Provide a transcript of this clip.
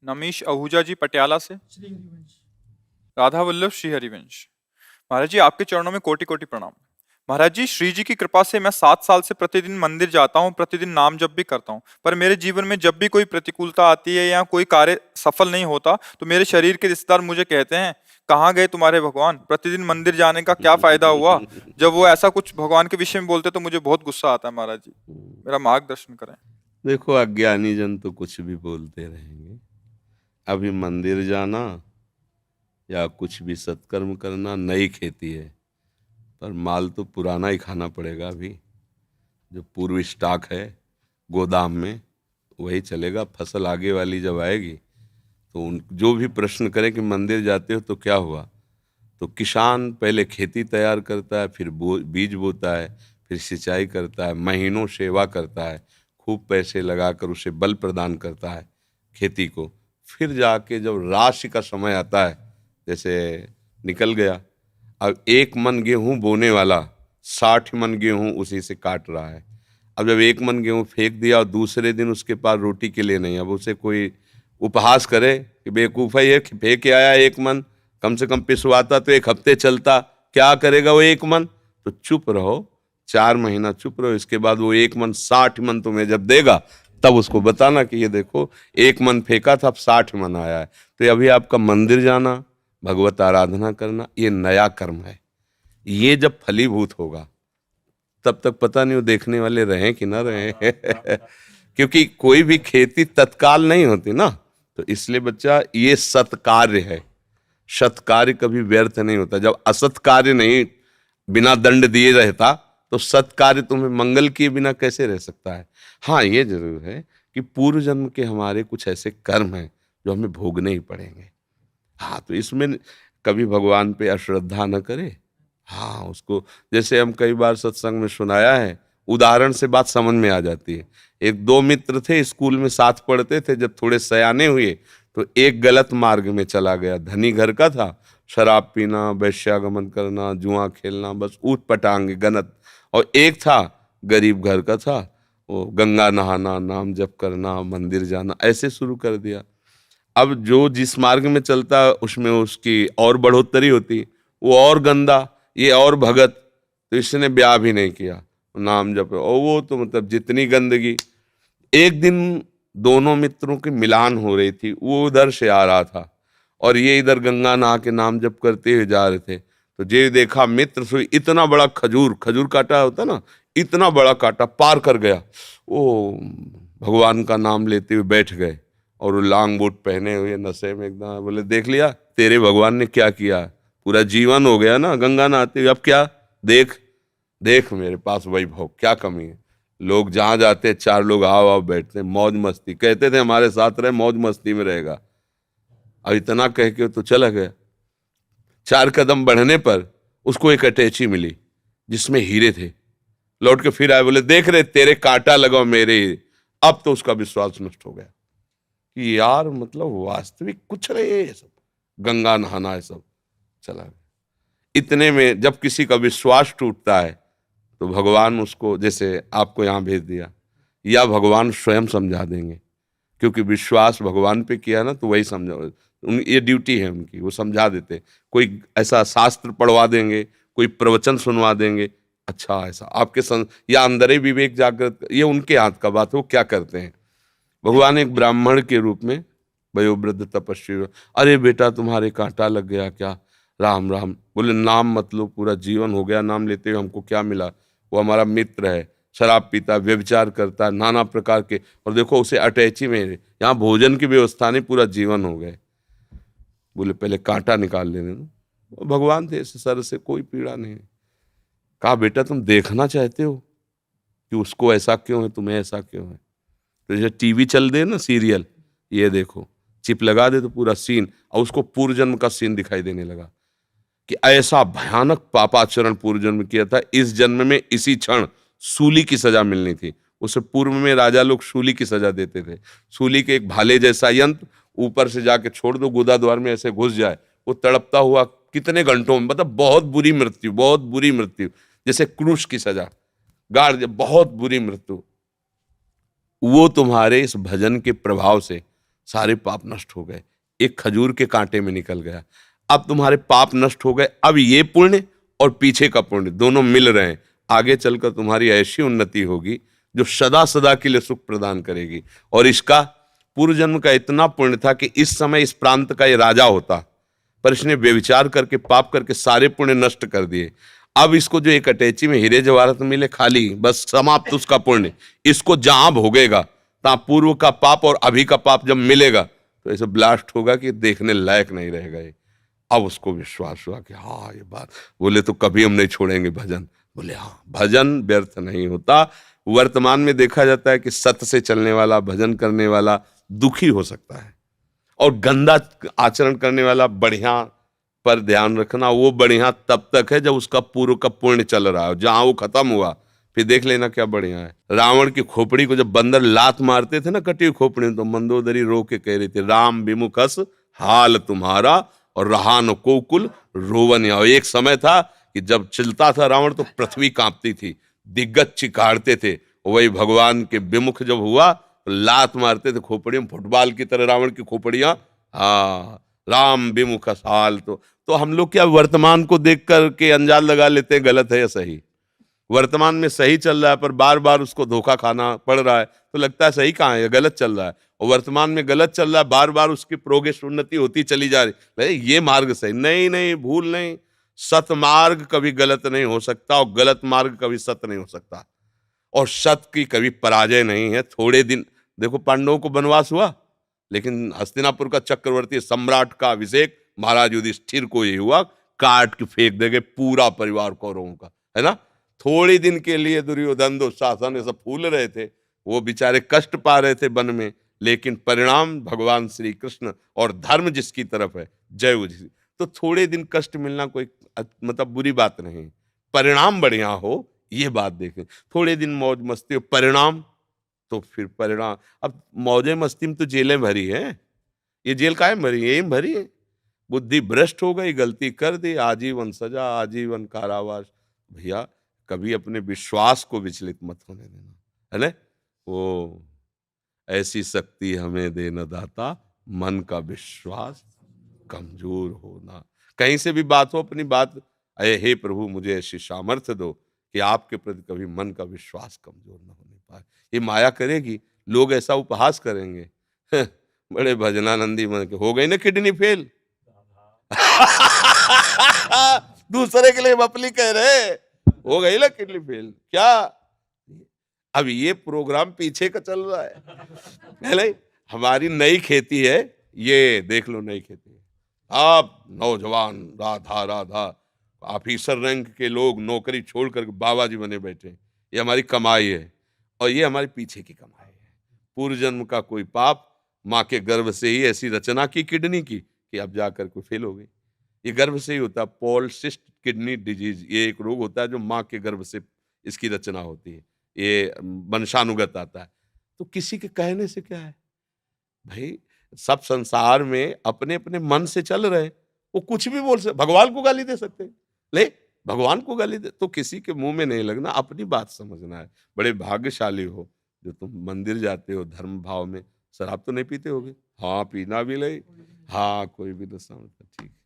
नमीश आहूजा जी पटियाला से। श्री हरिवंश। राधा वल्लभ श्री हरिवंश। महाराज जी आपके चरणों में कोटि कोटि प्रणाम। महाराज जी श्री जी की कृपा से मैं 7 साल से प्रतिदिन मंदिर जाता हूँ, प्रतिदिन नाम जप भी करता हूँ, पर मेरे जीवन में जब भी कोई प्रतिकूलता आती है या कोई कार्य सफल नहीं होता तो मेरे शरीर के रिश्तेदार मुझे कहते हैं, कहाँ गए तुम्हारे भगवान, प्रतिदिन मंदिर जाने का क्या फायदा हुआ। जब वो ऐसा कुछ भगवान के विषय में बोलते तो मुझे बहुत गुस्सा आता है। महाराज जी मेरा मार्गदर्शन करें। देखो, अज्ञानी जन तो कुछ भी बोलते रहेंगे। अभी मंदिर जाना या कुछ भी सत्कर्म करना नई खेती है, पर माल तो पुराना ही खाना पड़ेगा। अभी जो पूर्व स्टॉक है गोदाम में वही चलेगा। फसल आगे वाली जब आएगी तो उन जो भी प्रश्न करें कि मंदिर जाते हो तो क्या हुआ, तो किसान पहले खेती तैयार करता है, फिर बीज बोता है, फिर सिंचाई करता है, महीनों सेवा करता है, खूब पैसे लगाकर उसे बल प्रदान करता है खेती को। फिर जाके जब राशि का समय आता है, जैसे निकल गया, अब 1 मन गेहूं बोने वाला 60 मन गेहूं उसी से काट रहा है। अब जब 1 मन गेहूं फेंक दिया और दूसरे दिन उसके पास रोटी के लिए नहीं, अब उसे कोई उपहास करे कि बेवकूफ़ है ये, फेंक के आया 1 मन, कम से कम पिसवाता तो 1 हफ्ते चलता, क्या करेगा वो 1 मन। तो चुप रहो, 4 महीना चुप रहो, इसके बाद वो 1 मन 60 मन तुम्हें जब देगा तब उसको बताना कि ये देखो 1 मन फेंका था, अब 60 मन आया है। तो अभी आपका मंदिर जाना, भगवत आराधना करना, ये नया कर्म है। ये जब फलीभूत होगा तब तक पता नहीं वो देखने वाले रहें कि ना रहें क्योंकि कोई भी खेती तत्काल नहीं होती ना। तो इसलिए बच्चा, ये सत्कार्य है। सत्कार्य कभी व्यर्थ नहीं होता। जब असत कार्य नहीं बिना दंड दिए रहता तो सत्कार्य तुम्हें मंगल किए बिना कैसे रह सकता है। हाँ, ये जरूर है कि पूर्व जन्म के हमारे कुछ ऐसे कर्म हैं जो हमें भोगने ही पड़ेंगे। हाँ, तो इसमें कभी भगवान पे अश्रद्धा न करे। हाँ, उसको जैसे हम कई बार सत्संग में सुनाया है, उदाहरण से बात समझ में आ जाती है। 1-2 मित्र थे, स्कूल में साथ पढ़ते थे। जब थोड़े सयाने हुए तो एक गलत मार्ग में चला गया। धनी घर का था, शराब पीना, वैश्यागमन करना, जुआ खेलना, बस ऊट पटांग गनत। और एक था गरीब घर का था, वो गंगा नहाना, नाम जप करना, मंदिर जाना, ऐसे शुरू कर दिया। अब जो जिस मार्ग में चलता उसमें उसकी और बढ़ोतरी होती, वो और गंदा, ये और भगत। तो इसने ब्याह भी नहीं किया, नाम जप, और वो तो मतलब जितनी गंदगी। एक दिन दोनों मित्रों की मिलान हो रही थी, वो उधर से आ रहा था और ये इधर गंगा नहा के नाम जप करते हुए जा रहे थे। तो जे देखा मित्र से इतना बड़ा खजूर, खजूर काटा होता ना, इतना बड़ा काटा पार कर गया। वो भगवान का नाम लेते हुए बैठ गए और वो लॉन्ग बूट पहने हुए नशे में एकदम। बोले, देख लिया तेरे भगवान ने क्या किया, पूरा जीवन हो गया ना गंगा नहाते हुए, अब क्या, देख देख मेरे पास वैभव, क्या कमी है। लोग जहाँ जाते हैं 4 लोग आओ आओ बैठते हैं, मौज मस्ती, कहते थे हमारे साथ रहे, मौज मस्ती में रहेगा। अब इतना कह के तो चला गया। 4 कदम बढ़ने पर उसको एक अटैची मिली जिसमें हीरे थे। लौट के फिर आए, बोले, देख रहे तेरे कांटा लगाओ मेरे ही। अब तो उसका विश्वास नष्ट हो गया कि यार मतलब वास्तविक कुछ रहे ये सब, गंगा नहाना है सब, चला गया। इतने में जब किसी का विश्वास टूटता है तो भगवान उसको, जैसे आपको यहाँ भेज दिया, या भगवान स्वयं समझा देंगे, क्योंकि विश्वास भगवान पे किया ना तो वही समझा, ये ड्यूटी है उनकी, वो समझा देते। कोई ऐसा शास्त्र पढ़वा देंगे, कोई प्रवचन सुनवा देंगे, अच्छा ऐसा आपके या अंदर ही विवेक जागृत, ये उनके हाथ का बात है, वो क्या करते हैं। भगवान एक ब्राह्मण के रूप में वयोवृद्ध तपस्वी, अरे बेटा तुम्हारे कांटा लग गया क्या, राम राम। बोले, नाम मत लो, पूरा जीवन हो गया नाम लेते हुए, हमको क्या मिला। वो हमारा मित्र है, शराब पीता, व्यभिचार करता है, नाना प्रकार के, और देखो उसे अटैची में, यहाँ भोजन की व्यवस्था नहीं, पूरा जीवन हो गए। बोले, पहले कांटा निकाल लेने दो। भगवान थे, सर से कोई पीड़ा नहीं। कहा, बेटा तुम देखना चाहते हो कि उसको ऐसा क्यों है, तुम्हें ऐसा क्यों है। तो जैसे टीवी चल दे ना सीरियल, ये देखो, चिप लगा दे तो पूरा सीन, और उसको पूर्व जन्म का सीन दिखाई देने लगा कि ऐसा भयानक पापाचरण पूर्व जन्म किया था, इस जन्म में इसी क्षण सूली की सजा मिलनी थी। उससे पूर्व में राजा लोग सूली की सजा देते थे। सूली के एक भाले जैसा यंत्र, ऊपर से जाके छोड़ दो, गुदा द्वार में ऐसे घुस जाए, वो तड़पता हुआ कितने घंटों में, मतलब बहुत बुरी मृत्यु, बहुत बुरी मृत्यु, जैसे क्रूश की सजा, गाड़, बहुत बुरी मृत्यु। वो तुम्हारे इस भजन के प्रभाव से सारे पाप नष्ट हो गए, एक खजूर के कांटे में निकल गया। अब तुम्हारे पाप नष्ट हो गए, अब ये पुण्य और पीछे का पुण्य दोनों मिल रहे हैं। आगे चलकर तुम्हारी ऐसी उन्नति होगी जो सदा सदा के लिए सुख प्रदान करेगी। और इसका पूर्व जन्म का इतना पुण्य था कि इस समय इस प्रांत का ये राजा होता, पर इसने व्यभिचार करके पाप करके सारे पुण्य नष्ट कर दिए। अब इसको जो एक अटैची में हीरे जवाहरात मिले खाली, बस समाप्त उसका पुण्य। इसको जहां भोगेगा तहां पूर्व का पाप और अभी का पाप जब मिलेगा तो ऐसे ब्लास्ट होगा कि देखने लायक नहीं रहेगा ये। अब उसको विश्वास हुआ कि हाँ ये बात, बोले तो कभी हम नहीं छोड़ेंगे भजन। बोले हाँ, भजन व्यर्थ नहीं होता। वर्तमान में देखा जाता है कि सत्य से चलने वाला, भजन करने वाला दुखी हो सकता है, और गंदा आचरण करने वाला बढ़िया। पर ध्यान रखना, वो बढ़िया तब तक है जब उसका पूर्व का पुण्य चल रहा है। जहां वो खत्म हुआ फिर देख लेना क्या बढ़िया है। रावण की खोपड़ी को जब बंदर लात मारते थे ना, कटी हुई खोपड़ी में, तो मंदोदरी रो के कह रही थी, राम विमुखस हाल तुम्हारा और रहा न कोकुल रोवन। या एक समय था कि जब चलता था रावण तो पृथ्वी कांपती थी, दिग्गज चिकाड़ते थे। वही भगवान के विमुख जब हुआ तो लात मारते थे खोपड़ियों, फुटबॉल की तरह रावण की खोपड़ियां। हाँ, राम विमुख हाल। तो हम लोग क्या वर्तमान को देख करके अंजाद लगा लेते हैं गलत है या सही। वर्तमान में सही चल रहा है पर बार बार उसको धोखा खाना पड़ रहा है, तो लगता है सही कहाँ है, गलत चल रहा है। और वर्तमान में गलत चल रहा है, बार बार उसकी प्रोग्रेस उन्नति होती चली जा रही है, ये मार्ग सही नहीं। नहीं, भूल नहीं। सत मार्ग कभी गलत नहीं हो सकता और गलत मार्ग कभी सत्य नहीं हो सकता, और सत्य की कभी पराजय नहीं है। थोड़े दिन देखो, पांडवों को वनवास हुआ, लेकिन हस्तिनापुर का चक्रवर्ती सम्राट का अभिषेक महाराज युधिष्ठिर को ही हुआ, काट के फेंक देंगे पूरा परिवार कौरवों का, है ना। थोड़ी दिन के लिए दुर्योधन दुशासन ये सब फूल रहे थे, वो बेचारे कष्ट पा रहे थे वन में, लेकिन परिणाम भगवान श्री कृष्ण और धर्म जिसकी तरफ है, जय उसी। तो थोड़े दिन कष्ट मिलना कोई मतलब बुरी बात नहीं, परिणाम बढ़िया हो ये बात देखें। थोड़े दिन मौज मस्ती हो, परिणाम तो फिर परिणाम। अब मौजे मस्ती में तो जेलें भरी हैं, ये जेल काहे भरी है, यही भरी है। बुद्धि भ्रष्ट हो गई, गलती कर दी, आजीवन सजा, आजीवन कारावास। भैया कभी अपने विश्वास को विचलित मत होने देना, है ना। वो ऐसी शक्ति हमें देना दाता, मन का विश्वास कमजोर होना। कहीं से भी बात हो, अपनी बात, अरे हे प्रभु मुझे ऐसी सामर्थ्य दो कि आपके प्रति कभी मन का विश्वास कमजोर न होने पाए। ये माया करेगी, लोग ऐसा उपहास करेंगे बड़े भजनानंदी मन के, हो गई ना किडनी फेल दूसरे के लिए बपली कह रहे, हो गई ना किडनी फेल क्या। अब ये प्रोग्राम पीछे का चल रहा है नहीं? हमारी नई खेती है, ये देख लो नई खेती है। आप नौजवान राधा राधा ऑफिसर रैंक के लोग नौकरी छोड़कर बाबा जी बने बैठे, ये हमारी कमाई है, और ये हमारे पीछे की कमाई है। पूर्व जन्म का कोई पाप, माँ के गर्भ से ही ऐसी रचना की किडनी की कि अब जाकर कोई फेल हो गई। ये गर्भ से ही होता है, पॉलिसिस्टिक किडनी डिजीज, ये एक रोग होता है जो माँ के गर्भ से इसकी रचना होती है, ये वंशानुगत आता है। तो किसी के कहने से क्या है भाई, सब संसार में अपने अपने मन से चल रहे, वो कुछ भी बोल सकते, भगवान को गाली दे सकते हैं, ले भगवान को गाली दे, तो किसी के मुंह में नहीं लगना, अपनी बात समझना है। बड़े भाग्यशाली हो जो तुम मंदिर जाते हो धर्म भाव में। शराब तो नहीं पीते होगे? हाँ, पीना भी ले, हाँ, कोई भी नशा मतलब ठीक है।